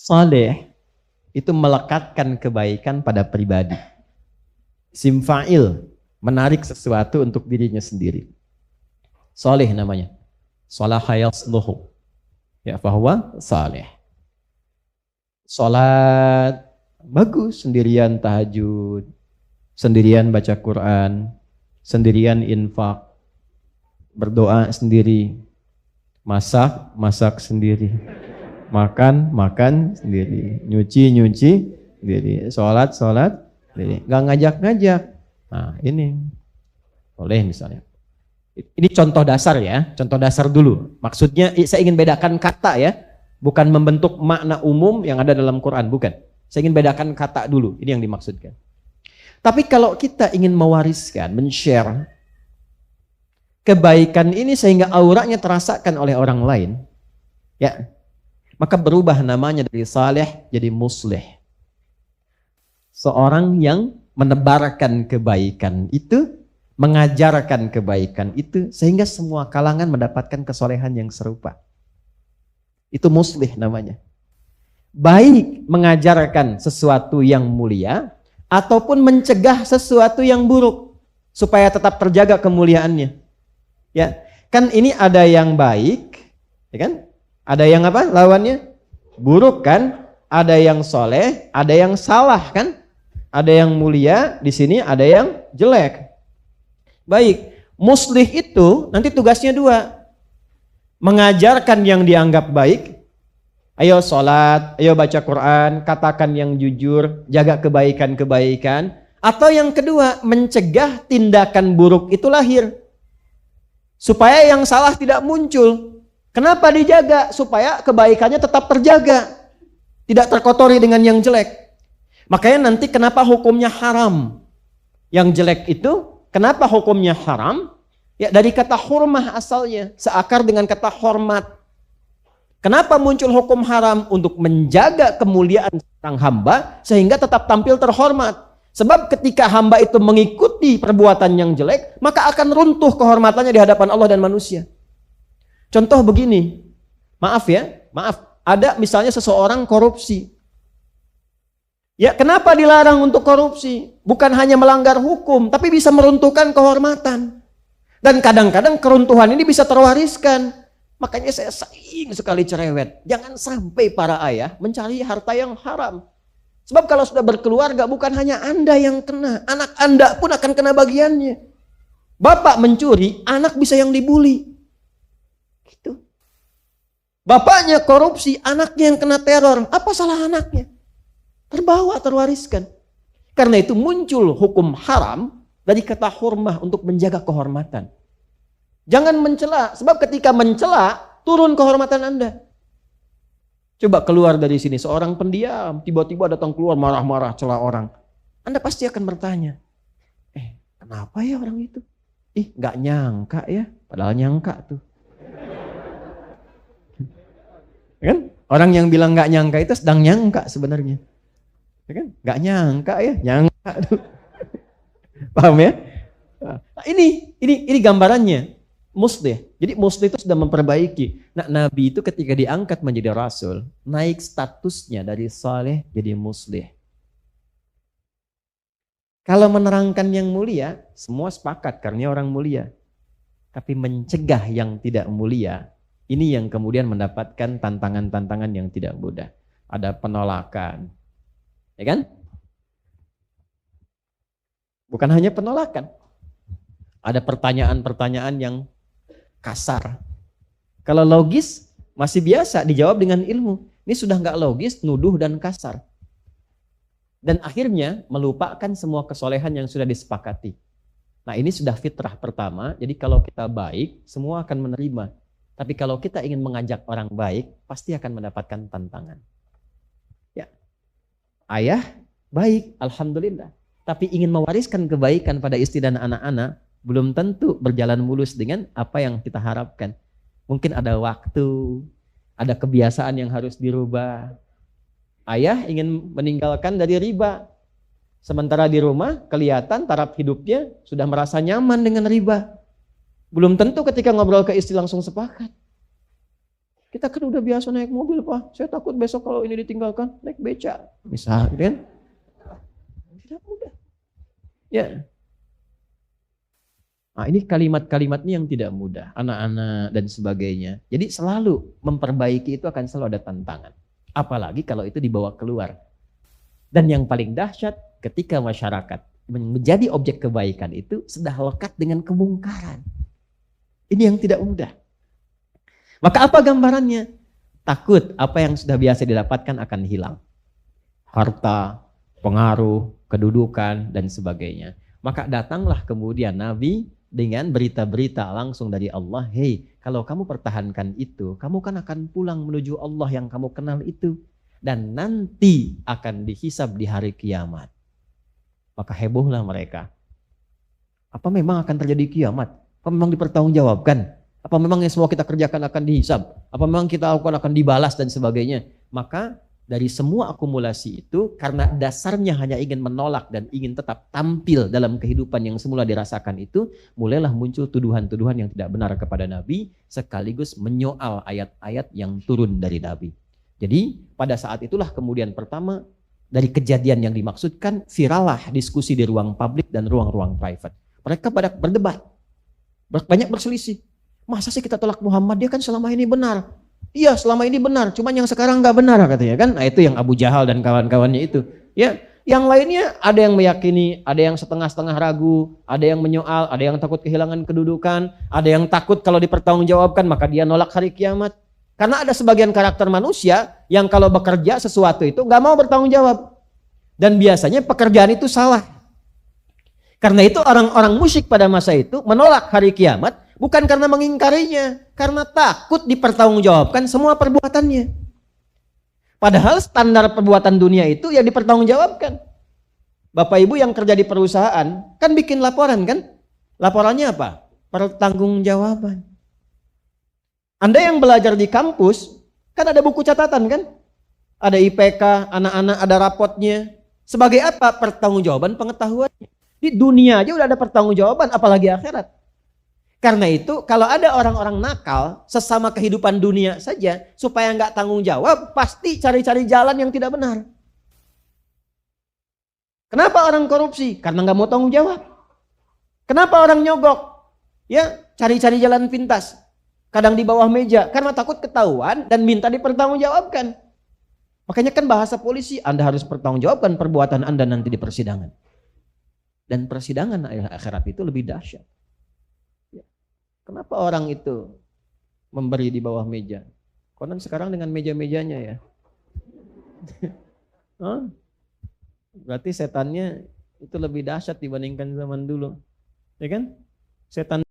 Saleh itu melekatkan kebaikan pada pribadi. Isim fa'il, menarik sesuatu untuk dirinya sendiri. Saleh namanya. Salaha yasluhu. Ya, fahuwa saleh. Salat bagus, sendirian tahajud, sendirian baca Quran, sendirian infak, berdoa sendiri, masak sendiri, makan sendiri, nyuci sendiri, sholat sendiri, nggak ngajak. Nah ini boleh misalnya. Ini contoh dasar ya, contoh dasar dulu. Maksudnya saya ingin bedakan kata ya, bukan membentuk makna umum yang ada dalam Quran, bukan. Saya ingin bedakan kata dulu, ini yang dimaksudkan. Tapi kalau kita ingin mewariskan, men-share kebaikan ini sehingga auranya terasakan oleh orang lain, ya, maka berubah namanya dari saleh jadi muslih. Seorang yang menebarkan kebaikan itu, mengajarkan kebaikan itu, sehingga semua kalangan mendapatkan kesolehan yang serupa. Itu muslih namanya. Baik mengajarkan sesuatu yang mulia, ataupun mencegah sesuatu yang buruk, supaya tetap terjaga kemuliaannya. Ya, kan ini ada yang baik, ya kan? Ada yang apa? Lawannya buruk kan? Ada yang soleh, ada yang salah kan? Ada yang mulia, di sini ada yang jelek. Baik, muslih itu nanti tugasnya dua. Mengajarkan yang dianggap baik, ayo sholat, ayo baca Quran, katakan yang jujur, jaga kebaikan-kebaikan. Atau yang kedua, mencegah tindakan buruk itu lahir. Supaya yang salah tidak muncul. Kenapa dijaga? Supaya kebaikannya tetap terjaga. Tidak terkotori dengan yang jelek. Makanya nanti kenapa hukumnya haram? Yang jelek itu, kenapa hukumnya haram? Ya dari kata hurmah asalnya, seakar dengan kata hormat. Kenapa muncul hukum haram? Untuk menjaga kemuliaan sang hamba sehingga tetap tampil terhormat. Sebab ketika hamba itu mengikuti perbuatan yang jelek, maka akan runtuh kehormatannya di hadapan Allah dan manusia. Contoh begini, maaf, ada misalnya seseorang korupsi. Ya, kenapa dilarang untuk korupsi? Bukan hanya melanggar hukum, tapi bisa meruntuhkan kehormatan. Dan kadang-kadang keruntuhan ini bisa terwariskan. Makanya saya sering sekali cerewet. Jangan sampai para ayah mencari harta yang haram. Sebab kalau sudah berkeluarga bukan hanya Anda yang kena. Anak Anda pun akan kena bagiannya. Bapak mencuri, anak bisa yang dibully. Gitu. Bapaknya korupsi, anaknya yang kena teror. Apa salah anaknya? Terbawa, terwariskan. Karena itu muncul hukum haram dari kata hurmah untuk menjaga kehormatan. Jangan mencela, sebab ketika mencela turun kehormatan Anda. Coba keluar dari sini seorang pendiam, tiba-tiba datang keluar marah-marah cela orang. Anda pasti akan bertanya, kenapa ya orang itu? Gak nyangka ya, padahal nyangka tuh. Kan? Orang yang bilang gak nyangka itu sedang nyangka sebenarnya. Ya kan? Gak nyangka ya, nyangka tuh. Paham ya? Nah, ini gambarannya. Muslih. Jadi muslih itu sudah memperbaiki. Nah, Nabi itu ketika diangkat menjadi rasul, naik statusnya dari saleh jadi muslih. Kalau menerangkan yang mulia, semua sepakat karena orang mulia. Tapi mencegah yang tidak mulia, ini yang kemudian mendapatkan tantangan-tantangan yang tidak mudah. Ada penolakan. Ya kan? Bukan hanya penolakan. Ada pertanyaan-pertanyaan yang kasar. Kalau logis masih biasa dijawab dengan ilmu. Ini sudah nggak logis, nuduh dan kasar. Dan akhirnya melupakan semua kesolehan yang sudah disepakati. Nah ini sudah fitrah pertama. Jadi kalau kita baik, semua akan menerima. Tapi kalau kita ingin mengajak orang baik, pasti akan mendapatkan tantangan. Ya, ayah baik, alhamdulillah. Tapi ingin mewariskan kebaikan pada istri dan anak-anak, belum tentu berjalan mulus dengan apa yang kita harapkan. Mungkin ada waktu, ada kebiasaan yang harus dirubah. Ayah ingin meninggalkan dari riba. Sementara di rumah kelihatan taraf hidupnya sudah merasa nyaman dengan riba. Belum tentu ketika ngobrol ke istri langsung sepakat. Kita kan udah biasa naik mobil, Pak. Saya takut besok kalau ini ditinggalkan, naik beca. Misal, gitu kan? Tidak mudah. Ya. Nah, ini kalimat-kalimatnya yang tidak mudah. Anak-anak dan sebagainya. Jadi selalu memperbaiki itu akan selalu ada tantangan. Apalagi kalau itu dibawa keluar. Dan yang paling dahsyat ketika masyarakat menjadi objek kebaikan itu sudah lekat dengan kemungkaran. Ini yang tidak mudah. Maka apa gambarannya? Takut apa yang sudah biasa didapatkan akan hilang. Harta, pengaruh, kedudukan, dan sebagainya. Maka datanglah kemudian Nabi dengan berita-berita langsung dari Allah. Hei, kalau kamu pertahankan itu, kamu kan akan pulang menuju Allah yang kamu kenal itu. Dan nanti akan dihisab di hari kiamat. Maka hebohlah mereka. Apa memang akan terjadi kiamat? Apa memang dipertanggungjawabkan? Apa memang yang semua kita kerjakan akan dihisab? Apa memang kita lakukan akan dibalas dan sebagainya? Maka dari semua akumulasi itu, karena dasarnya hanya ingin menolak dan ingin tetap tampil dalam kehidupan yang semula dirasakan itu, mulailah muncul tuduhan-tuduhan yang tidak benar kepada Nabi, sekaligus menyoal ayat-ayat yang turun dari Nabi. Jadi pada saat itulah kemudian pertama, dari kejadian yang dimaksudkan, virallah diskusi di ruang publik dan ruang-ruang private. Mereka pada berdebat, banyak berselisih. Masa sih kita tolak Muhammad, dia kan selama ini benar. Iya selama ini benar, cuman yang sekarang nggak benar katanya kan. Nah itu yang Abu Jahal dan kawan-kawannya itu. Ya, yang lainnya ada yang meyakini, ada yang setengah-setengah ragu, ada yang menyoal, ada yang takut kehilangan kedudukan, ada yang takut kalau dipertanggungjawabkan maka dia nolak hari kiamat. Karena ada sebagian karakter manusia yang kalau bekerja sesuatu itu nggak mau bertanggung jawab. Dan biasanya pekerjaan itu salah. Karena itu orang-orang musyrik pada masa itu menolak hari kiamat bukan karena mengingkarinya, karena takut dipertanggungjawabkan semua perbuatannya. Padahal standar perbuatan dunia itu yang dipertanggungjawabkan. Bapak Ibu yang kerja di perusahaan kan bikin laporan kan? Laporannya apa? Pertanggungjawaban. Anda yang belajar di kampus, kan ada buku catatan kan? Ada IPK, anak-anak ada rapotnya. Sebagai apa? Pertanggungjawaban pengetahuannya. Di dunia aja udah ada pertanggungjawaban, apalagi akhirat. Karena itu kalau ada orang-orang nakal, sesama kehidupan dunia saja, supaya nggak tanggung jawab, pasti cari-cari jalan yang tidak benar. Kenapa orang korupsi? Karena nggak mau tanggung jawab. Kenapa orang nyogok? Ya, cari-cari jalan pintas. Kadang di bawah meja, karena takut ketahuan dan minta dipertanggungjawabkan. Makanya kan bahasa polisi, Anda harus pertanggungjawabkan perbuatan Anda nanti di persidangan. Dan persidangan akhirat itu lebih dahsyat. Kenapa orang itu memberi di bawah meja? Konon sekarang dengan meja-mejanya ya. Berarti setannya itu lebih dahsyat dibandingkan zaman dulu. Ya kan? Setan